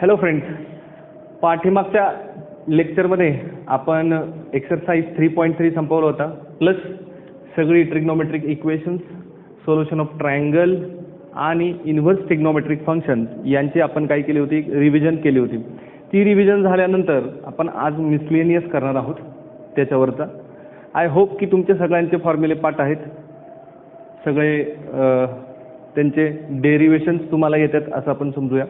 Hello friends, पाठीमागच्या लेक्चरमध्ये आपण एक्सरसाइज 3.3 संपवला होता, प्लस सगळी trigonometric equations, solution of triangle आणि इन्व्हर्स ट्रिग्नोमेट्रिक फंक्शन यांची आपण काय केली होती, रिव्हिजन केली होती. ती रिव्हिजन झाल्यानंतर आपण आज मिसलेनियस करणार आहोत त्याच्यावरचा. आय होप की तुमचे सगळ्यांचे फॉर्म्युले पाठ आहेत, सगळे त्यांचे डेरिवेशन्स तुम्हाला येतात असं आपण समजूया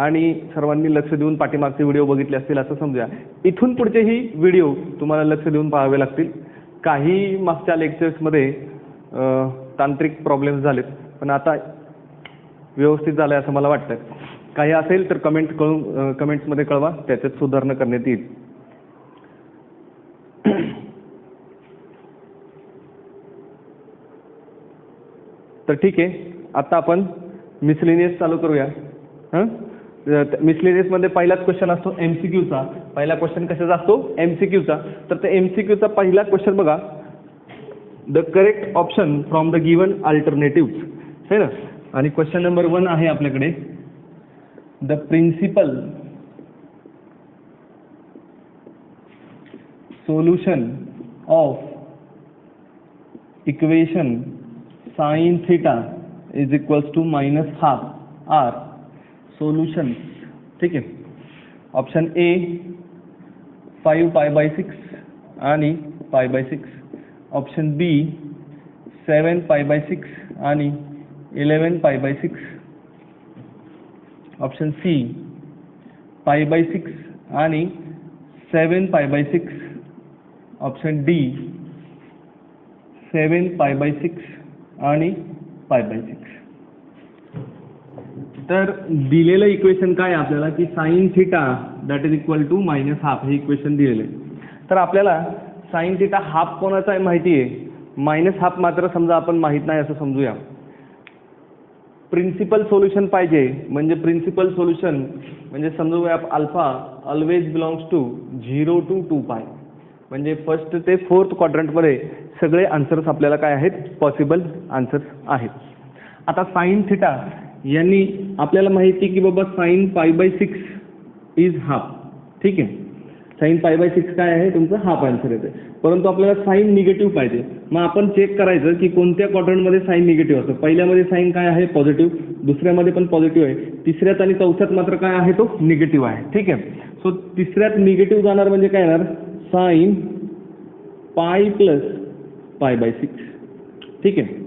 आणि सर्वांनी लक्ष देऊन पाठीमागचे व्हिडिओ बघितले असतील असं समजूया. इथून पुढचेही व्हिडिओ तुम्हाला लक्ष देऊन पाहावे लागतील. काही मागच्या लेक्चर्समध्ये तांत्रिक प्रॉब्लेम्स झालेत, पण आता व्यवस्थित झालं आहे असं मला वाटतं. काही असेल तर कमेंट्समध्ये कळवा, त्याच्यात सुधारणा करण्यात येईल. तर ठीक आहे, आता आपण मिसलेनियस चालू करूया. मिसलेनियसमध्ये पहिलाच क्वेश्चन असतो MCQचा. पहिला क्वेश्चन कशाचा असतो? MCQचा. तर ते MCQचा पहिला क्वेश्चन बघा, the correct option from the given alternative, है ना. आणि क्वेश्चन नंबर 1 आहे आपल्याकडे, the principal solution of equation sin theta is equals to -12 r solutions. ठीक आहे. ऑप्शन ए 5 π/6 आणि π/6. ऑप्शन बी 7 π/6 आणि 11 π/6. ऑप्शन सी π/6 आणि 7 π/6. ऑप्शन डी 7 π/6 आणि π/6. तर दिलेलं इक्वेशन काय आपल्याला की sine theta that is equal to -12 हे इक्वेशन दिलेलं आहे. तर आपल्याला साइन थिटा हाफ कोणाचा आहे माहिती आहे, -12 मात्र समजा आपण माहीत नाही असं समजूया. प्रिन्सिपल सोल्युशन पाहिजे, म्हणजे प्रिन्सिपल सोल्युशन म्हणजे समजूया alpha always belongs to 0 to 2π, म्हणजे फर्स्ट ते फोर्थ क्वाड्रंटमध्ये सगळे आन्सर्स आपल्याला काय आहेत, पॉसिबल आन्सर्स आहेत. आता साइन थिटा यांनी आपल्याला माहिती की बाबा साइन π/6 इज हाफ. ठीक आहे, साइन π/6 काय आहे तुमचं, हाफ आन्सर येते. परंतु आपल्याला साइन निगेटिव्ह पाहिजे. मग आपण चेक करायचं की कोणत्या क्वाड्रंटमध्ये साइन निगेटिव्ह असतं. पहिल्यामध्ये साइन काय आहे, पॉझिटिव्ह. दुसऱ्यामध्ये पण पॉझिटिव्ह आहे. तिसऱ्यात आणि चौथ्यात मात्र काय आहे, तो निगेटिव्ह आहे. ठीक आहे, सो तिसऱ्यात निगेटिव्ह जाणार म्हणजे काय येणार, साइन π + π/6. ठीक आहे.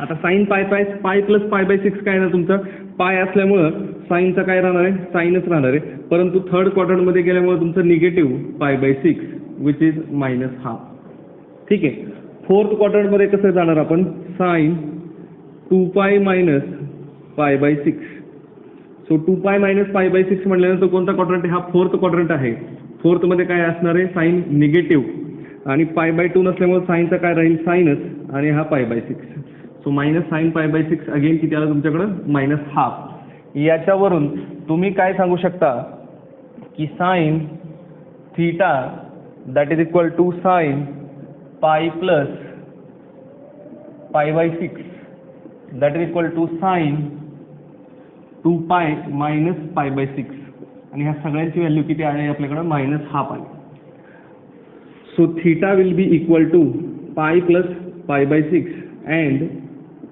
आता साइन π + π/6 काय ना तुमचं पाय असल्यामुळं साईनचा काय राहणार आहे, साईनच राहणार आहे. परंतु थर्ड क्वाड्रंटमध्ये गेल्यामुळे तुमचं निगेटिव्ह π/6 विच इज -12. ठीक आहे. फोर्थ क्वाड्रंटमध्ये कसं जाणार आपण, साइन 2π - π/6. सो 2π - π/6 म्हटल्यानंतर कोणता क्वाड्रंट आहे, हा फोर्थ क्वाड्रंट आहे. फोर्थमध्ये काय असणार आहे, साइन निगेटिव्ह आणि π/2 नसल्यामुळे साईनचा काय राहील, साईनच, आणि हा π/6. सो -sin π/6 अगेन किती आलं तुमच्याकडं, -12. याच्यावरून तुम्ही काय सांगू शकता की sine theta that is equal to sine π + π/6 that is equal to sine 2π - π/6, आणि ह्या सगळ्यांची व्हॅल्यू किती आहे आपल्याकडं, -12 आली. So theta will be equal to π + π/6 and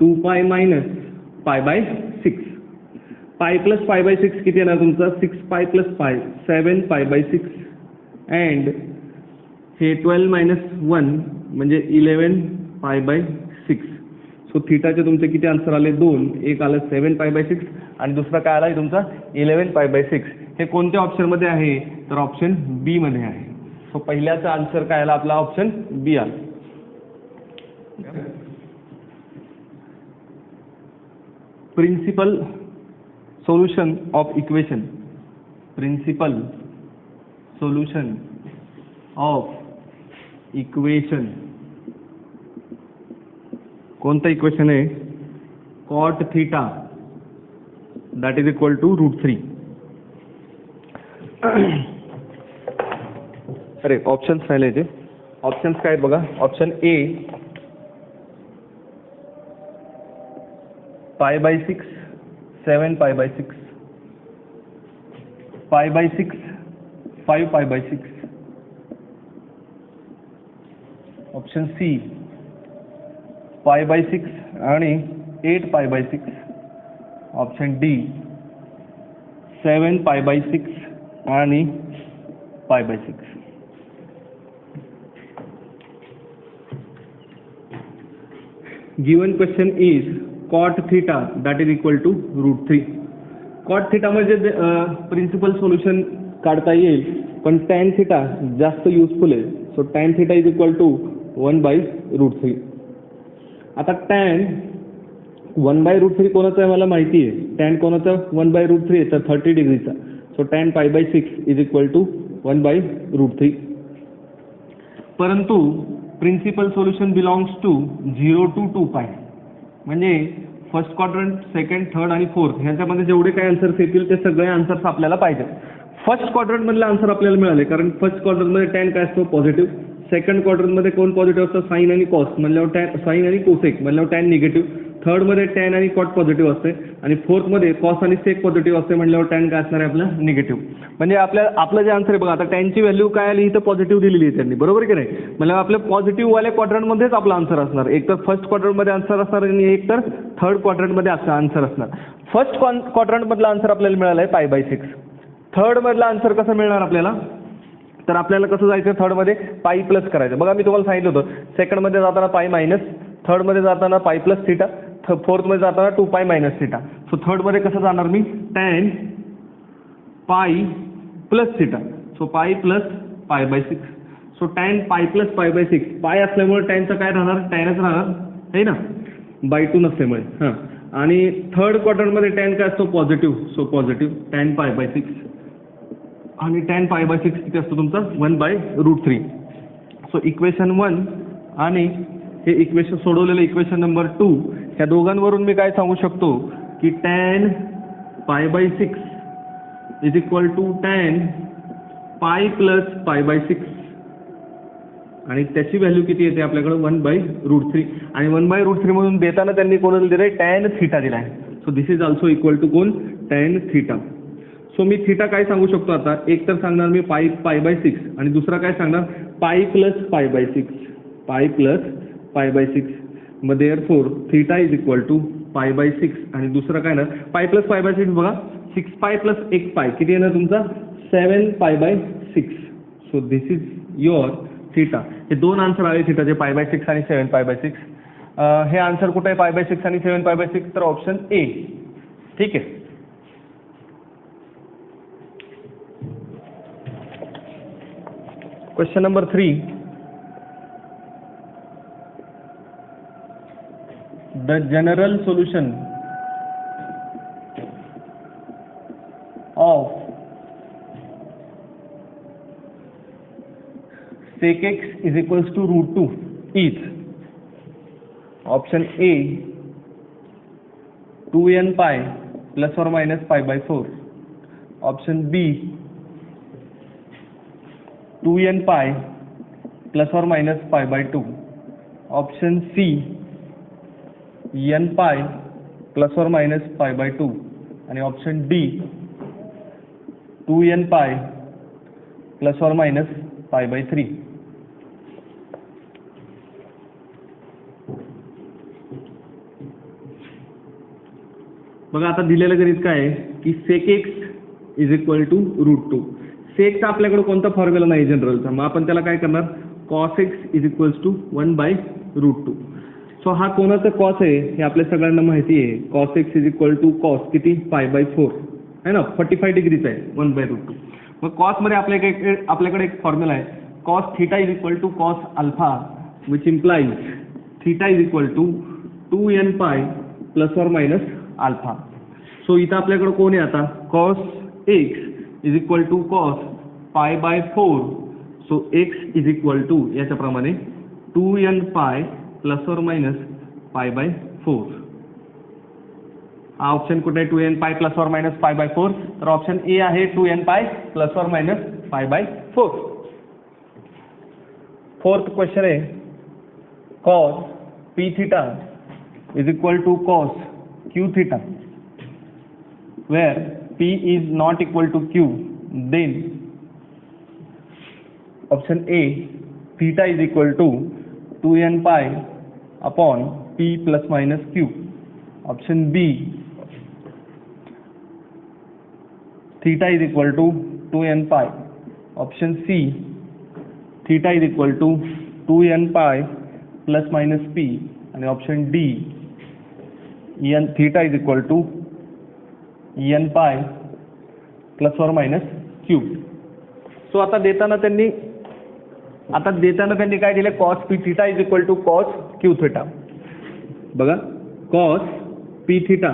2π - π/6. π + π/6 किती येणार तुमचा, 6π + π 7 π/6 अँड हे 12 - 1 म्हणजे 11 π/6. सो थिटाचे तुमचे किती आन्सर आले, 2. एक आलं 7 π/6 आणि दुसरा काय आला तुमचा 11 π/6. हे कोणत्या ऑप्शनमध्ये आहे, तर ऑप्शन बी मध्ये आहे. सो पहिल्याचा आन्सर काय आला आपला, ऑप्शन बी आला. Principal solution of equation, principal solution of equation कोणतं इक्वेशन आहे, cot theta that is equal to √3. अरे ऑप्शन्स राहिले ते, ऑप्शन्स काय आहेत बघा. Option A π/6 7 π/6. Pi by 6, 5 pi by 6. Option C pi by 6 आणि 8 पाय बाय 6. ऑप्शन डी 7 पाय बाय 6 आणि पाय by 6. Given question is cot theta that is equal to √3. cot theta म्हणजे प्रिन्सिपल सोल्युशन काढता येईल, पण tan theta जास्त युजफुल आहे. So tan theta is equal to 1/√3. आता tan 1/√3 कोणाचा आहे मला माहिती आहे. tan कोणाचा 1/√3 आहे तर 30 डिग्रीचा. So tan π/6 is equal to 1/√3. परंतु principal solution belongs to 0 to 2π. म्हणजे फर्स्ट क्वाड्रंट, सेकंड, थर्ड आणि फोर्थ ह्याच्यामध्ये जेवढे काही आन्सर्स येतील ते सगळे आन्सर्स आपल्याला पाहिजे. फर्स्ट क्वाड्रंटमधले आन्सर आपल्याला मिळाले, कारण फर्स्ट क्वाड्रंटमध्ये tan काय असतो पॉझिटिव्ह. सेकंड क्वाड्रंटमध्ये कोण पॉझिटिव्ह असतं साइन आणि कॉस म्हणल्यावर tan, साइन आणि कोसेक म्हणल्यावर tan निगेटिव्ह. थर्डमध्ये tan आणि कॉट पॉझिटिव्ह असते आणि फोर्थमध्ये कॉस आणि सेक पॉझिटिव्ह असते म्हणल्यावर tan काय असणार आहे आपलं निगेटिव्ह. म्हणजे आपलं जे आन्सर आहे बघा, आता टॅनची व्हॅल्यू काय आली इथं पॉझिटिव्ह दिलेली आहे त्यांनी, बरोबर की नाही. म्हणजे आपल्या पॉझिटिव्ह वाल्या क्वाड्रंटमध्येच आपला आन्सर असणार. एक तर फर्स्ट क्वाड्रंटमध्ये आन्सर असणार आणि एक तर थर्ड क्वाड्रंटमध्ये आन्सर असणार. फर्स्ट क्वाड्रंटमधला आन्सर आपल्याला मिळाला आहे π/6. थर्डमधला आन्सर कसं मिळणार आपल्याला, तर आपल्याला कसं जायचं थर्डमध्ये पाई प्लस करायचं. बघा मी तुम्हाला सांगितलं होतं सेकंडमध्ये जाताना पाई मायनस, थर्डमध्ये जाताना पाई प्लस थिटा, फोर्थमध्ये जाताना 2π मायनस थिटा. सो थर्डमध्ये कसं जाणार मी tan pi plus theta. So pi plus π/6. So tan pi plus π/6. Pi असल्यामुळे टॅनचं काय राहणार, टॅनच राहणार आहे ना, बाय 2 नसल्यामुळे. हां, आणि थर्ड क्वार्टरमध्ये टॅन काय असतो पॉझिटिव्ह. सो पॉझिटिव्ह tan π/6 आणि tan π/6 किती असतो तुमचा 1/√3. सो इक्वेशन 1 आणि हे इक्वेशन सोडवलेलं इक्वेशन नंबर 2 ह्या दोघांवरून मी काय सांगू शकतो की tan π/6 is equal to tan pi plus π/6 आणि त्याची व्हॅल्यू किती येते आपल्याकडे 1/√3. आणि 1/√3 म्हणून देताना त्यांनी कोणाला दिलंय tan θ दिलाय. So this is also equal to कोण tan θ. सो मी थिटा काय सांगू शकतो आता, एक तर सांगणार मी π/6 आणि दुसरा काय सांगणार पाई प्लस π/6. पाई प्लस π/6 मग therefore theta is equal to π/6 आणि दुसरं काय ना पाई प्लस π/6 बघा 6π प्लस 1π किती येणार तुमचा 7π/6. So this is your theta. हे दोन आन्सर आले थिटाचे π/6 आणि 7π/6. हे आन्सर कुठे आहे π/6 आणि 7π/6 तर ऑप्शन ए. ठीक आहे. Question number 3. The general solution of sec x is equals to √2 is option A 2n pi plus or minus π/4. Option B 2n pi plus or minus π/2. Option C n pi plus or minus π/2 आणि option D 2n pi plus or minus π/3. बघा आता दिलेलं गणित काय आहे की sec x is equal to √2. सेकचा आपल्याकडे कोणता फॉर्म्युला नाही जनरलचा, मग आपण त्याला काय करणार cos x is equals to 1/√2. So हा कोणाचा कॉस आहे हे आपल्या सगळ्यांना माहिती आहे. cos x is equal to cos किती π/4 आहे ना, 45 डिग्रीचा आहे 1/√2. मग कॉसमध्ये आपल्याकडे एक फॉर्म्युला आहे cos θ is equal to cos alpha which implies θ is equal to 2n pi plus और मायनस अल्फा. सो इथं आपल्याकडे कोण आहे आता cos x is equal to cos π/4. So x is equal to याच्याप्रमाणे 2n pi प्लस और minus π/4. हा option कुठे आहे 2n pi प्लस और मायनस π/4 तर ऑप्शन ए आहे 2n pi प्लस और मायनस π/4. फोर्थ क्वेश्चन आहे cos pθ is equal to cos qθ where p is not equal to q then option A theta is equal to 2n pi upon p plus minus q. Option B theta is equal to 2n pi. Option C theta is equal to 2n pi plus minus p. आणि option D n theta is equal to n pi plus और minus q. So आता देताना त्यांनी काय दिले, cos p theta is equal to cos q theta. बघा, cos p theta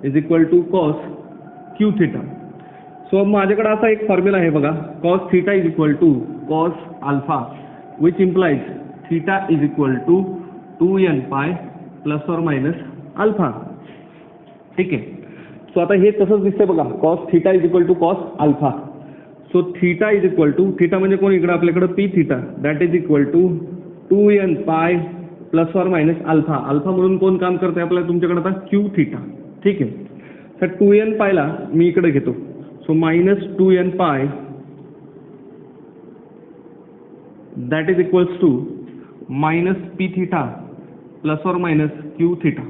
is equal to cos q theta. So माझ्याकडे असा एक फॉर्म्युला आहे बघा, cos theta is equal to cos alpha which implies theta is equal to 2n pi plus और minus alpha. ठीक आहे. So आता हे तसंच दिसतंय बघा, cos theta is equal to cos alpha. So theta is equal to, theta म्हणजे कोण इकडे आपल्याकडे p theta, that is equal to 2n pi plus और मायनस अल्फा. अल्फा म्हणून कोण काम करते आपल्याला तुमच्याकडे आता क्यू थीटा. ठीक आहे. तर 2n पायला मी इकडे घेतो. So minus 2n pi that is equals to minus p theta plus और मायनस क्यू थीटा.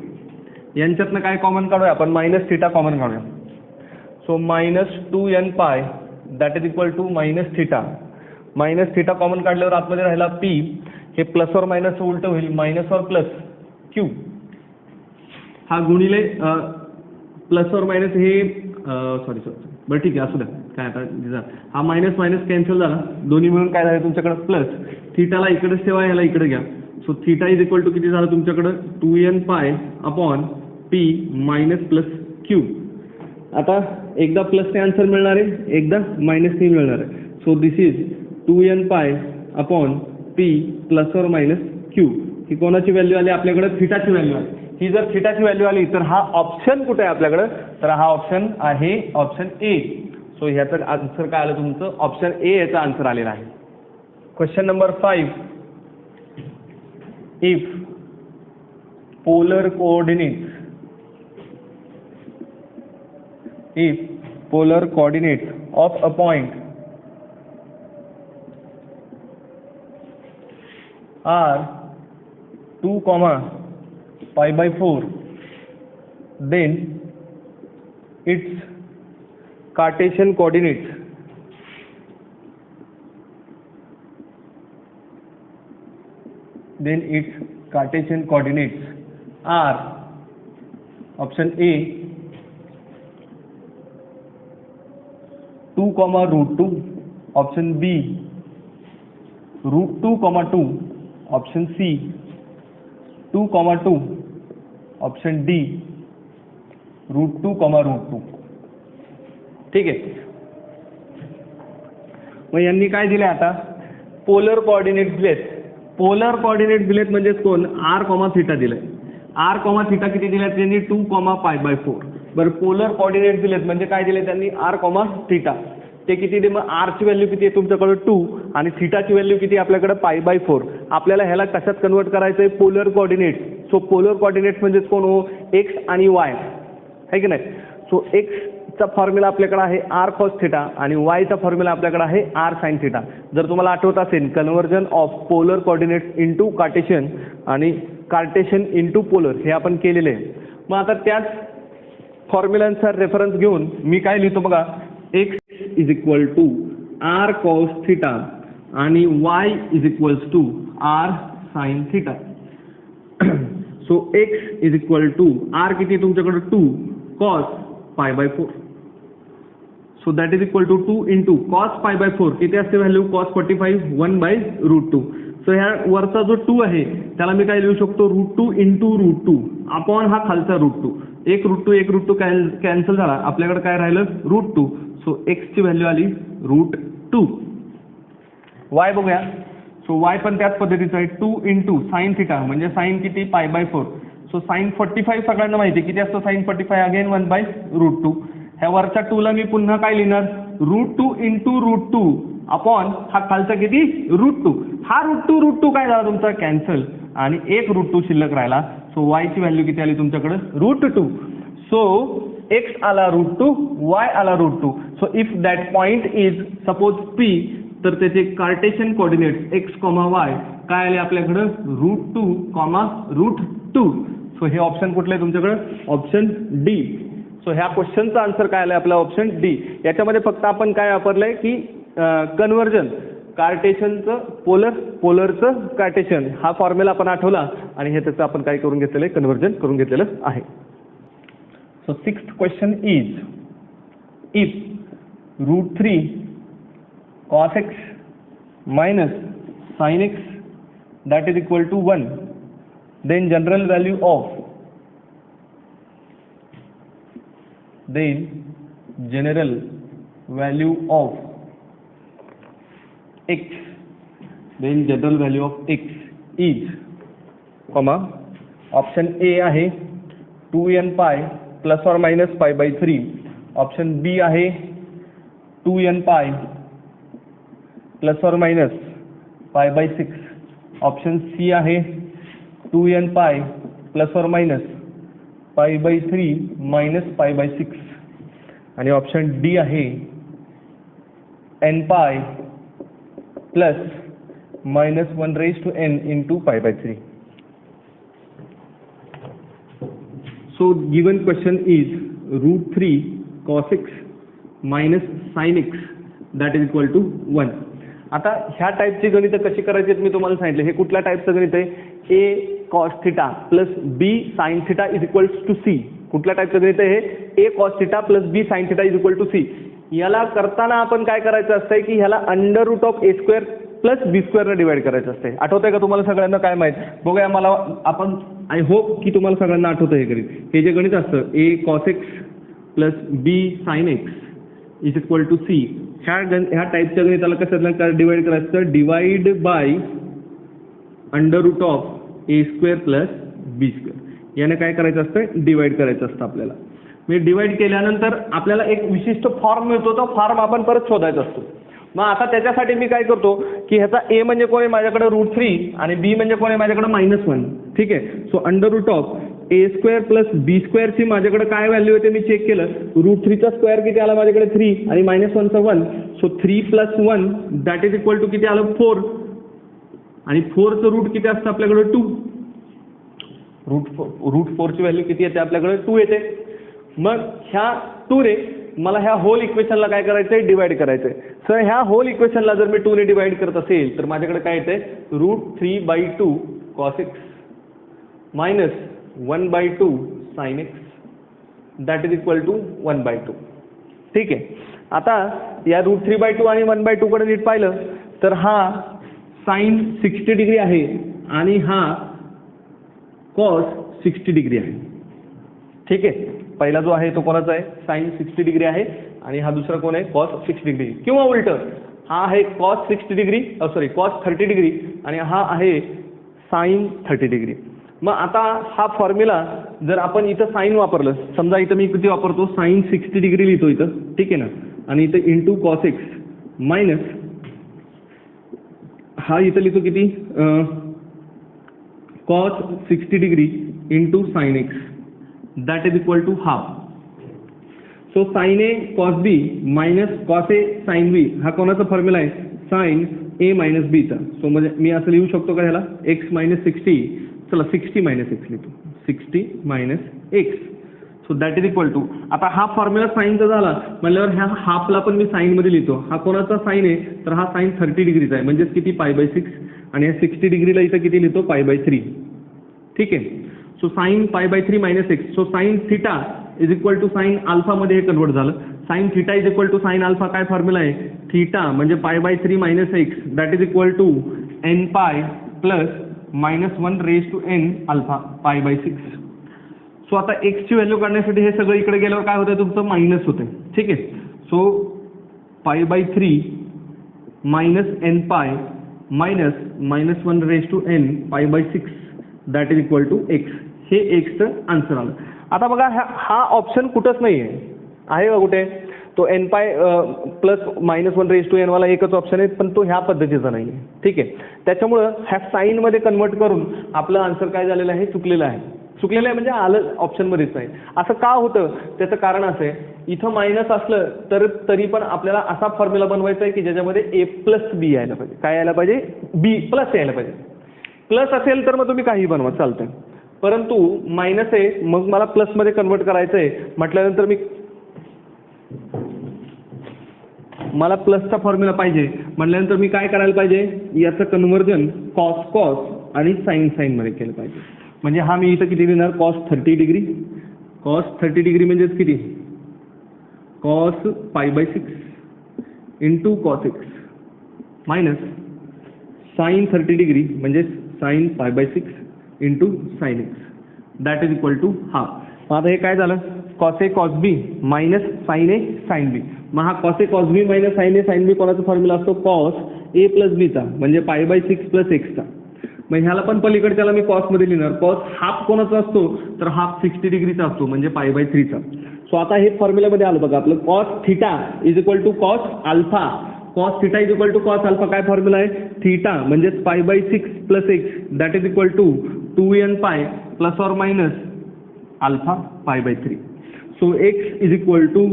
यांच्यातनं काय कॉमन काढूया आपण, मायनस थीटा कॉमन काढूया. So minus 2n pi that is equal to minus theta. Minus theta common काढल्यावर आतमध्ये राहिला P, हे प्लस और मायनस उलट होईल, मायनस और प्लस क्यू. हा गुणिले प्लस और मायनस हे सॉरी बरं ठीक आहे, असू द्या. काय आता हा मायनस मायनस कॅन्सल झाला, दोन्ही मिळून काय झालं तुमच्याकडे प्लस. थीटाला इकडेच ठेवा, ह्याला इकडे घ्या. So theta is equal to किती झालं तुमच्याकडं, 2n pi upon p minus plus q. आता एकदा प्लसने आन्सर मिळणार आहे, एकदा मायनसने मिळणार आहे. So this is 2n pi upon P plus और मायनस क्यू. ही कोणाची व्हॅल्यू आली आपल्याकडे, थीटाची व्हॅल्यू आली. ही जर थीटाची व्हॅल्यू आली तर हा ऑप्शन कुठे आहे आपल्याकडे, तर हा ऑप्शन आहे ऑप्शन ए. सो ह्याचं आन्सर काय आलं तुमचं, ऑप्शन ए याचा आन्सर आलेला आहे. Question number 5. If polar coordinates of a point are 2, pi by 4, then its Cartesian coordinates are option A 2, √2, option B √2, 2, option C 2, 2, option D √2, √2. ठीक आहे. मग यांनी काय दिले आता, पोलर कोऑर्डिनेट दिलेत. पोलर कोऑर्डिनेट दिलेत म्हणजेच कोण, r, थीटा दिलाय. r, थीटा किती दिलेत त्यांनी, 2, पाय बाय 4. बरं, पोलर कोऑर्डिनेट दिलेत म्हणजे काय दिले त्यांनी, r, थीटा. ते किती दे, मग r ची व्हॅल्यू किती आहे तुमच्याकडे 2 आणि थीटाची व्हॅल्यू किती आपल्याकडे पाय बाय 4. आपल्याला ह्याला कशात कन्वर्ट करायचं आहे, polar coordinate. So polar coordinate म्हणजेच कोण हो, एक्स आणि वाय आहे की नाही. सो एक्सचा फॉर्म्युला आपल्याकडे आहे r cos थीटा आणि वायचा फॉर्म्युला आपल्याकडे आहे r sin थीटा. जर तुम्हाला आठवत असेल, conversion of polar coordinates into Cartesian आणि कार्टेशियन इनटू पोलर हे आपण केलेले आहे. मग आता त्याच फॉर्म्युलांचा रेफरन्स घेऊन मी काय लिहितो बघा, x is equal to r cos theta आणि y is equals to r sin theta. So x is equal to r किती तुमच्याकडे 2 cos pi by 4. So that is equal to 2 into cos pi by 4 किती असते value, cos 45 1/√2. So ह्या वरचा जो 2 आहे त्याला मी काय लिहू शकतो, √2 इंटू √2 अपॉन हा खालचा √2. एक √2 कॅन्सल झाला, आपल्याकडे काय राहिलं √2. सो एक्स ची व्हॅल्यू आली √2. वाय बघूया. सो वाय पण त्याच पद्धतीचं आहे, 2 इंटू साइन थिटा म्हणजे साइन किती पाय बाय 4. सो साइन 45 सगळ्यांना माहिती किती असतं, साइन 45 अगेन 1/√2. ह्या वरच्या 2 ला मी पुन्हा काय लिहिणार, √2 इंटू √2 अपॉन हा खालचा किती √2. हा √2 काय झाला तुमचा कॅन्सल आणि एक √2 शिल्लक राहिला. सो वाय ची व्हॅल्यू किती आली तुमच्याकडे √2. सो एक्स आला √2, वाय आला √2. So if that point is suppose P, तर त्याचे कार्टेशियन कोऑर्डिनेट्स x, y काय आले आपल्याकडं √2, √2. सो हे ऑप्शन कुठलं आहे तुमच्याकडं? Option D. सो ह्या क्वेश्चनचा आन्सर काय आलं आपला? Option D. याच्यामध्ये फक्त आपण काय वापरलंय की कन्व्हर्जन, कार्टेशियनचं पोलरचं कार्टेशियन हा फॉर्म्युला आपण आठवला आणि हे त्याचं आपण काय करून घेतलेलं आहे? कन्व्हर्जन करून घेतलेलं आहे. So 6th question is if √3 cos x minus sin x that is equal to 1, then general value of x, then general value of x is, option A आहे 2n pi प्लस और minus pi by 3, option B आहे 2n pi plus और minus pi by 6, option C आहे 2n pi plus और minus pi by 3 minus pi by 6 आणि option D आहे n pi plus minus 1 raised to n into pi by 3. So given question is √3 cos x minus sin x that is equal to 1. आता ह्या टाईपची गणितं कशी करायची मी तुम्हाला सांगितलं. हे कुठल्या टाईपचं गणित आहे? a cos theta plus b sin theta is equals to c. कुठल्या टाईपचं गणित आहे हे? a cos theta plus b sin theta is equal to c. याला करताना आपण काय करायचं असतंय की ह्याला √a² प्लस b² ने डिवाइड करायचं असते. आठवतंय का तुम्हाला सगळ्यांना? काय माहित बघूया. मला आपण आय होप की तुम्हाला सगळ्यांना आठवतं हे गणित. हे जे गणित असतं a cos x plus b sin x is equal to c, ह्या टाईपच्या गणिताला कसं डिवाइड करायचं? Divide by √a² plus b². याने काय करायचं असतं? डिवाइड करायचं असतं आपल्याला. म्हणजे डिवाइड केल्यानंतर आपल्याला एक विशिष्ट फॉर्म मिळतो. तो फॉर्म आपण परत शोधायचा असतो. मग आता त्याच्यासाठी मी काय करतो की ह्याचा a म्हणजे कोण आहे माझ्याकडे? √3 आणि b म्हणजे कोण आहे माझ्याकडे? -1. ठीक आहे. सो √a² प्लस b² ची माझ्याकडे काय व्हॅल्यू आहे ते मी चेक केलं. √3चा स्क्वेअर किती आला माझ्याकडे? 3 आणि -1चा 1. So 3 + 1 that is equal to किती आलं? 4. आणि 4चं रूट किती असतं आपल्याकडे? 2. √4 ची व्हॅल्यू किती येते आपल्याकडे? 2 येते. मग ह्या 2 रे मला ह्या होल इक्वेशनला काय करायचंय? डिवाइड करायचंय. सर ह्या होल इक्वेशनला जर मी 2 ने डिवाइड करत असेल तर माझ्याकडे काय येते? √3/2 cos x minus 1/2 sin x that is equal to 1/2. ठीक आहे. आता या √3/2 आणि 1/2 कडे नीट पाहिलं तर हा साइन 60 डिग्री आहे आणि हा कॉस 60 डिग्री आहे. ठीक आहे. पहिला जो आहे तो कोणाचा आहे? साइन 60 डिग्री आहे आणि हा दुसरा कोण आहे? Cos 60 degree. किंवा उलट हा आहे कॉस 60 डिग्री कॉस 30 डिग्री आणि हा आहे साइन 30 डिग्री. मग आता हा फॉर्म्युला जर आपण इथं साइन वापरलं, समजा इथं मी किती वापरतो? साइन 60 डिग्री लिहितो इथं. ठीक आहे ना. आणि इथं इंटू कॉस x मायनस हा इथं लिहितो किती? Cos 60 degree into sine x that is equal to half. So sine a cos b minus cos a sine b हा कोणाचा फॉर्म्युला आहे? साइन a मायनस b चा. सो म्हणजे मी असं लिहू शकतो का ह्याला? x मायनस 60, चला 60 मायनस x लिहितो. 60 minus x. So that is equal to, आता हा फॉर्म्युला साइनचा झाला म्हणल्यावर ह्या हाफला पण मी साइन मध्ये लिहितो. हा कोणाचा साइन आहे? तर हा साइन 30 डिग्रीचा आहे. म्हणजेच किती? π/6. आणि या 60 डिग्रीला इथं किती लिहितो? π/3. ठीक आहे. So sine π/3 minus x. So sine theta is equal to sine alpha मध्ये हे कन्वर्ट झालं. Sine theta is equal to sine alpha काय फॉर्म्युला आहे? थिटा म्हणजे π/3 minus x that is equal to n pi plus -1 raise to n alpha π/6. So आता x ची value काढण्यासाठी हे सगळं इकडे गेल्यावर काय होतं? तुमचं मायनस होतं. ठीक आहे. So π/3 minus n pi minus -1 raise to n π/6 that is equal to x. हे एक्सचं आन्सर आलं. आता बघा हा ऑप्शन कुठंच नाही आहे का कुठे? तो n pi plus -1 raise to n वाला एकच ऑप्शन आहे, पण तो ह्या पद्धतीचा नाही आहे. ठीक आहे. त्याच्यामुळं ह्या साईनमध्ये कन्वर्ट करून आपलं आन्सर काय झालेलं आहे? चुकलेलं आहे. चुकलेलं आहे म्हणजे आलं ऑप्शनमध्येच नाही. असं का होतं त्याचं कारण असं आहे, इथं मायनस असलं तर तरी पण आपल्याला असा फॉर्म्युला बनवायचा आहे की ज्याच्यामध्ये ए प्लस बी यायला पाहिजे. काय यायला पाहिजे? बी प्लस यायला पाहिजे. प्लस असेल तर मग तुम्ही काहीही बनवा चालतंय, परंतु मायनस आहे मग मला प्लसमध्ये कन्वर्ट करायचं आहे म्हटल्यानंतर मला प्लसचा फॉर्म्युला पाहिजे म्हटल्यानंतर मी काय करायला पाहिजे, याचं कन्व्हर्जन कॉस कॉस आणि साईन साईनमध्ये केलं पाहिजे. म्हणजे हा मी इथं किती लिहिणार, कॉस 30 डिग्री. कॉस 30 डिग्री म्हणजेच किती, cos π/6 into cos x minus sine 30 degree म्हणजेच sine π/6 into sine x that is equal to half. मग आता हे काय झालं, cos a cos b minus sine a sine b. मग हा cos a cos b minus sine a sine b कोणाचा formula असतो, कॉस ए प्लस बीचा म्हणजे π/6 प्लस एक्सचा. मग ह्याला पण पलीकडच्याला मी कॉसमध्ये लिहिणार. कॉस हाफ कोणाचा असतो तर हाफ 60 डिग्रीचा असतो म्हणजे π/3चा. सो आता हे फॉर्म्युल्यामध्ये आलं बघा आपलं, cos theta is equal to cos alpha. Cos theta is equal to cos alpha काय फॉर्म्युला आहे, थिटा म्हणजेच π/6 plus x that is equal to 2n pi plus or minus alpha π/3. So x is equal to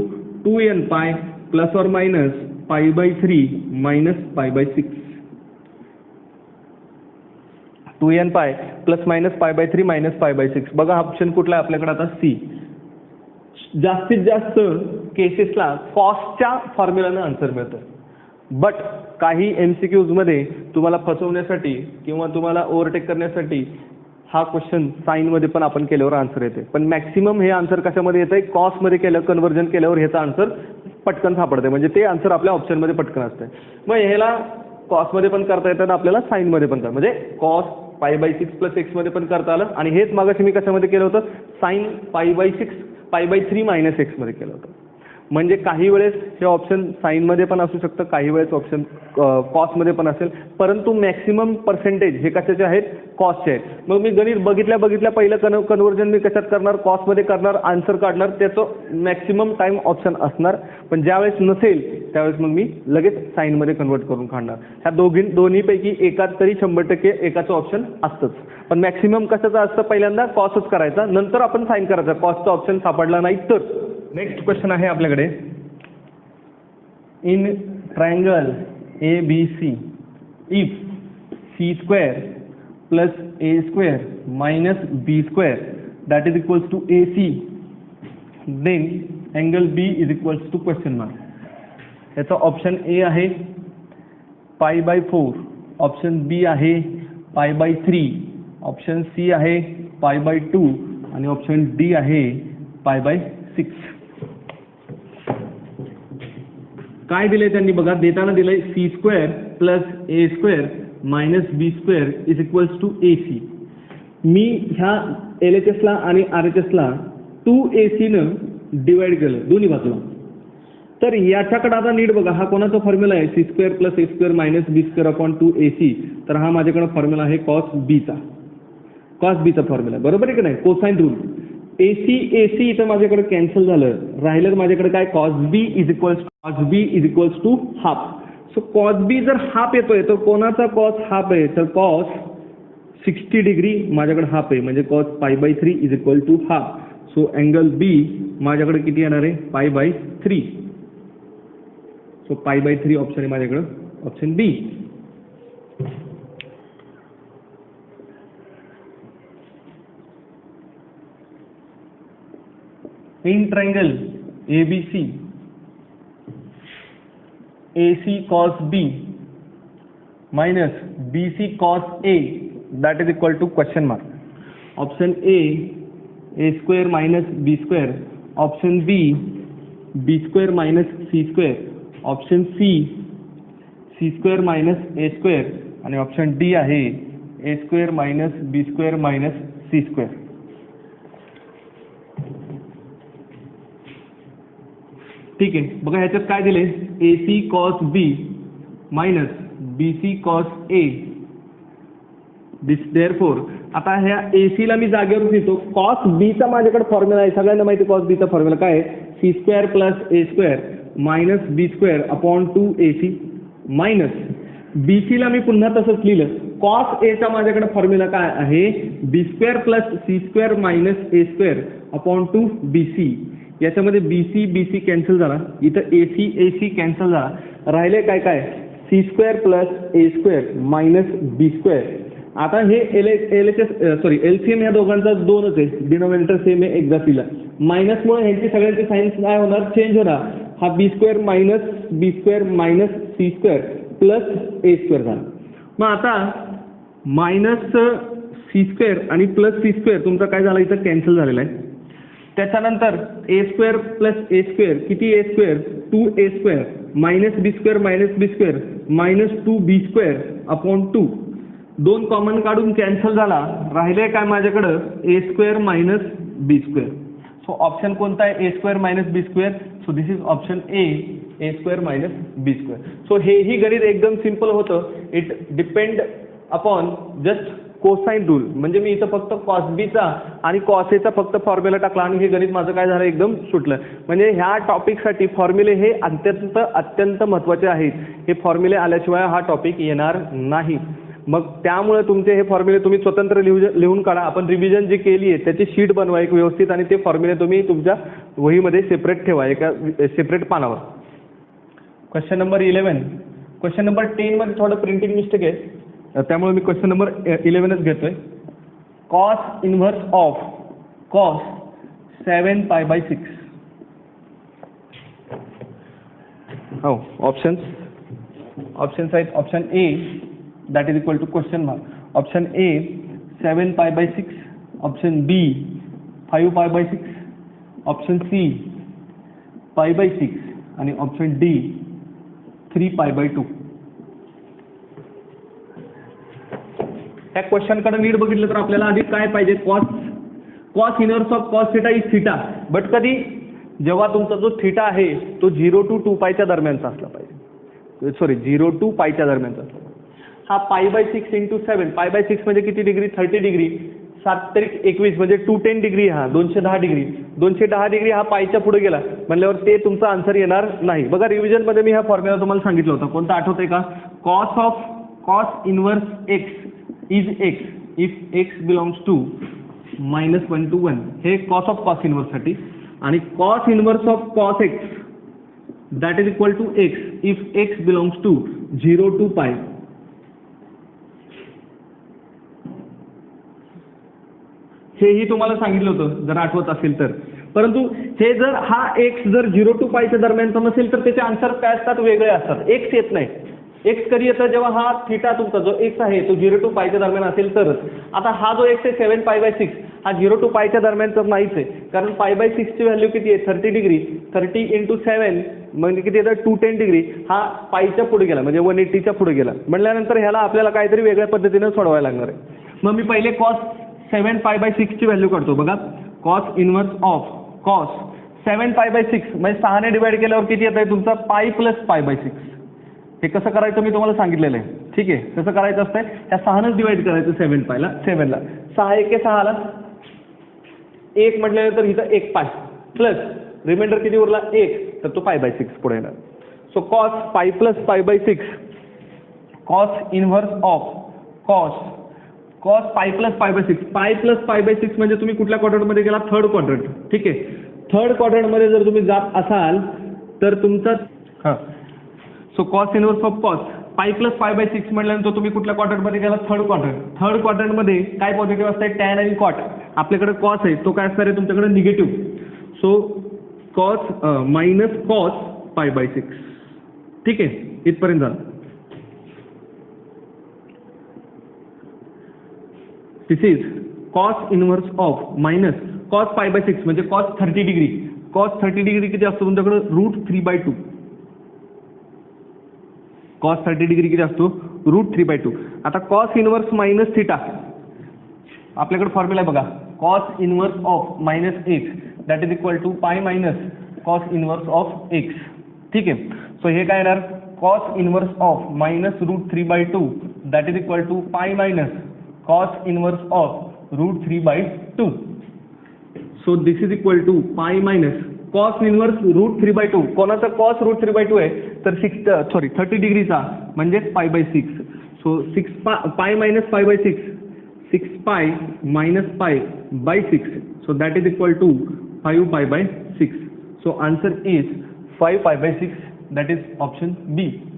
2n pi plus or minus π/3 minus π/6. 2n pi plus minus π/3 minus π/6. बघा option कुठला आहे आपल्याकडे आता, C. जास्तीत जास्त केसेसला कॉसच्या फॉर्म्युलानं answer मिळतं. But काही MCQs मध्ये तुम्हाला फसवण्यासाठी किंवा तुम्हाला ओव्हरटेक करण्यासाठी हा क्वेश्चन साईनमध्ये पण आपण केल्यावर आन्सर येते. पण मॅक्सिमम हे आन्सर कशामध्ये येतं आहे, कॉसमध्ये केलं कन्व्हर्जन केल्यावर ह्याचा आन्सर पटकन सापडते. म्हणजे ते आन्सर आपल्या ऑप्शनमध्ये पटकन असते. मग ह्याला कॉसमध्ये पण करता येतं आपल्याला साईनमध्ये पण करता, म्हणजे कॉस π/6 प्लस एक्समध्ये पण करता आलं. आणि हेच मागाशी मी कशामध्ये केलं होतं, साईन π/3 मायनस एक्समध्ये केलं होतं. म्हणजे काही वेळेस हे ऑप्शन साईनमध्ये पण असू शकतं, काही वेळेस ऑप्शन कॉसमध्ये पण असेल, परंतु मॅक्सिमम पर्सेंटेज हे कशाचे आहेत, कॉसचे आहेत. मग मी गणित बघितल्या पहिलं कन्व्हर्जन मी कशात करणार, कॉसमध्ये करणार, आन्सर काढणार, त्याचं मॅक्सिमम टाईम ऑप्शन असणार. पण ज्यावेळेस नसेल त्यावेळेस मग मी लगेच साईनमध्ये कन्वर्ट करून काढणार. ह्या दोन्हीपैकी एकात तरी 100% एकाचं ऑप्शन असतंच. पण मॅक्सिमम कशाचं असतं, पहिल्यांदा कॉसच करायचा, नंतर आपण साईन करायचा. कॉसचा ऑप्शन सापडला नाही तर. नेक्स्ट क्वेश्चन आहे आपल्याकडे, in triangle ABC if C² plus A² minus B² that is equals to AC then angle B is equals to question mark. याचा ऑप्शन ए आहे π/4, ऑप्शन बी आहे π/3, ऑप्शन सी आहे π/2 आणि ऑप्शन डी आहे π/6. काय दिले त्यांनी बघा, देताना दिलंय C² plus A² minus B² is equals to AC. मी ह्या LHSला आणि RHSला 2AC डिवाइड केलं दोन्ही बाजूला. तर याच्याकडे आता नीट बघा, हा कोणाचा फॉर्म्युला आहे, C² plus A² minus B² upon 2AC. तर हा माझ्याकडे फॉर्म्युला आहे कॉस बीचा फॉर्म्युला, बरोबर आहे की नाही, कोसाइन रूल. AC इथं माझ्याकडे कॅन्सल झालं, राहिलं माझ्याकडे काय, cos b is equals to half. So cos b जर हाफ येतोय तर कोणाचा कॉस हाफ आहे, तर कॉस 60 डिग्री माझ्याकडे हाफ आहे म्हणजे cos π/3 is equal to half. So angle b माझ्याकडे किती येणार आहे, π/3. सो π/3 ऑप्शन आहे माझ्याकडे, option B. In triangle ABC AC cos B minus BC cos A that is equal to question mark. Option A² minus B², option B B² minus C², option C² minus A² आणि option D आहे A² minus B² minus C². ठीक आहे, बघा ह्याच्यात काय दिले, AC cos B minus BC cos A. Therefore आता ह्या AC ला मी जागेवर लिहितो, cos B चा माझ्याकडे फॉर्म्युला आहे, सगळ्यांना माहिती cos B चा फॉर्म्युला काय आहे, C² plus A² minus B² upon 2AC minus BC ला मी पुन्हा तसंच लिहिलं, कॉस एचा माझ्याकडे फॉर्म्युला काय आहे, b square plus c square minus a square upon two b c. याच्यामध्ये बी सी कॅन्सल झाला, इथं ए सी कॅन्सल झाला, राहिले काय काय C square plus a square minus B square. आता हे एलसीएम ह्या दोघांचा 2च आहे, डिनोमिनेटर सेम आहे एक्झॅक्टलीला. मायनसमुळे ह्यांची सगळ्यांची साईन्स काय होणार, चेंज होणार. हा b square minus c square plus a square झाला. मग आता मायनस सी स्क्वेअर आणि प्लस सी स्क्वेअर तुमचा काय झाला इथं कॅन्सल झालेला आहे. त्याच्यानंतर a square plus a square किती, a square 2 a square minus B square minus 2 b square upon 2. 2 common काढून कॅन्सल झाला, राहिले काय माझ्याकडं a square minus B square. So option कोणता आहे, a square minus B square. So this is option A square minus B square. So हेही गणित एकदम सिम्पल होतं. It depend upon just cosine rule. म्हणजे मी इथं फक्त कॉस बीचा आणि कॉस एचा फक्त फॉर्म्युला टाकला आणि हे गणित माझं काय झालं एकदम सुटलं. म्हणजे ह्या टॉपिकसाठी फॉर्म्युले हे अत्यंत महत्त्वाचे आहेत. हे फॉर्म्युले आल्याशिवाय हा टॉपिक येणार नाही. मग त्यामुळे तुमचे हे फॉर्म्युले तुम्ही स्वतंत्र लिहून काढा. आपण रिव्हिजन जी केली आहे त्याची शीट बनवा एक व्यवस्थित आणि ते फॉर्म्युले तुम्ही तुमच्या वहीमध्ये सेपरेट ठेवा एका सेपरेट पानावर. Question number 11. क्वेश्चन नंबर 10 मध्ये थोडं प्रिंटिंग मिस्टेक आहे, त्यामुळे मी क्वेश्चन नंबर 11च घेतोय. Cos inverse of cos 7π/6. हो, ऑप्शन्स आहेत. Option a that is equal to question mark. Option A 7π/6, option B 5π/6, option C π/6 आणि option D 3π/2. या क्वेश्चन कडे नीट बघितलं तर आपल्याला आधी काय पाहिजे, cos inverse of cos theta is theta. But कधी, जेव्हा तुमचा जो थिटा आहे तो 0 to 2π च्या दरम्यानचा असला पाहिजे. 0 to π च्या दरम्यानचा असला. हा π/6 × 7, π/6 म्हणजे किती डिग्री, 30 डिग्री. 7 × 21 म्हणजे 210 डिग्री. हा 210 डिग्री. 210 डिग्री हा पायच्या पुढे गेला म्हणल्यावर ते तुमचा आन्सर येणार नाही. बघा रिव्हिजन मध्ये मी हा फॉर्म्युला तुम्हाला सांगितलं होतं, कोणता आठवतंय का, cos inverse x is x if x belongs to -1 to 1. हे कॉस इनवर्स साठी. आणि cos inverse of cos x that is equal to x if x belongs to 0 to π. हेही तुम्हाला सांगितलं होतं जर आठवत असेल तर. परंतु हे जर हा एक्स जर 0 to π च्या दरम्यानचा नसेल तर त्याचे आन्सर काय असतात, वेगळे असतात. एक्स येत नाही. एक्स कधी येतं, जेव्हा हा थिटा तुमचा जो एक्स आहे तो 0 to π च्या दरम्यान असेल तरच. आता हा जो एक्स आहे 7π/6 हा 0 to π च्या दरम्यानचा नाहीच आहे, कारण π/6 ची व्हॅल्यू किती आहे, 30 डिग्री. 30 × 7 म्हणजे किती येतं, 210 डिग्री. हा पायच्या पुढे गेला म्हणजे 180च्या पुढे गेला. म्हटल्यानंतर ह्याला आपल्याला काहीतरी वेगळ्या पद्धतीने सोडवायला लागणार आहे. मग मी पहिले कॉस 7π/6 ची व्हॅल्यू काढतो. बघा, कॉस इनवर्स ऑफ कॉस 7π/6 म्हणजे 6 ने डिवाइड केल्यावर किती येत आहे तुमचा, π + π/6. हे कसं करायचं मी तुम्हाला सांगितलेलं आहे. ठीक आहे, कसं करायचं असतंय, ह्या 6नंच डिवाइड करायचं 7π ला. 7 ला 6 × 1 = 6 ला 1 म्हटल्यानंतर इथं 1 π प्लस रिमाइंडर किती उरला 1, तर तो π/6 पुढे येणार. So cos π + π/6, cos inverse of cos π + π/6. π + π/6 म्हणजे तुम्ही कुठल्या क्वाड्रंटमध्ये गेला, थर्ड क्वाड्रंट. ठीक आहे, थर्ड क्वाड्रंटमध्ये जर तुम्ही जात असाल तर तुमचा so cos inverse of cos π + π/6 म्हटल्यानंतर तुम्ही कुठल्या क्वाड्रंटमध्ये गेला, थर्ड क्वाड्रंट. थर्ड क्वाड्रंटमध्ये काय पॉझिटिव्ह असतं, टॅन आणि कॉट. आपल्याकडे कॉस आहे तो काय असणार आहे तुमच्याकडे negative. So cos minus cos π/6. ठीक आहे, इथपर्यंत झालं. This is cos inverse of minus cos π/6 म्हणजे कॉस 30 डिग्री. कॉस 30 डिग्री किती असतो तुमच्याकडे, √3/2. कॉस 30 डिग्री किती असतो, √3/2. आता कॉस इनवर्स मायनस थिटा, आपल्याकडे फॉर्म्युला आहे बघा, cos inverse of -x that is equal to π - cos inverse of x. ठीक आहे, सो हे काय येणार, cos inverse of -√3/2 that is equal to π - cos inverse of √3/2. So this is equal to π - cos inverse √3/2. कोणाचा cos √3/2 आहे तर 30 डिग्रीचा म्हणजेच π/6. So 6 pi minus pi by 6. 6 pi minus pi by 6. So that is equal to 5 pi by 6. So answer is 5 pi by 6. That is option B.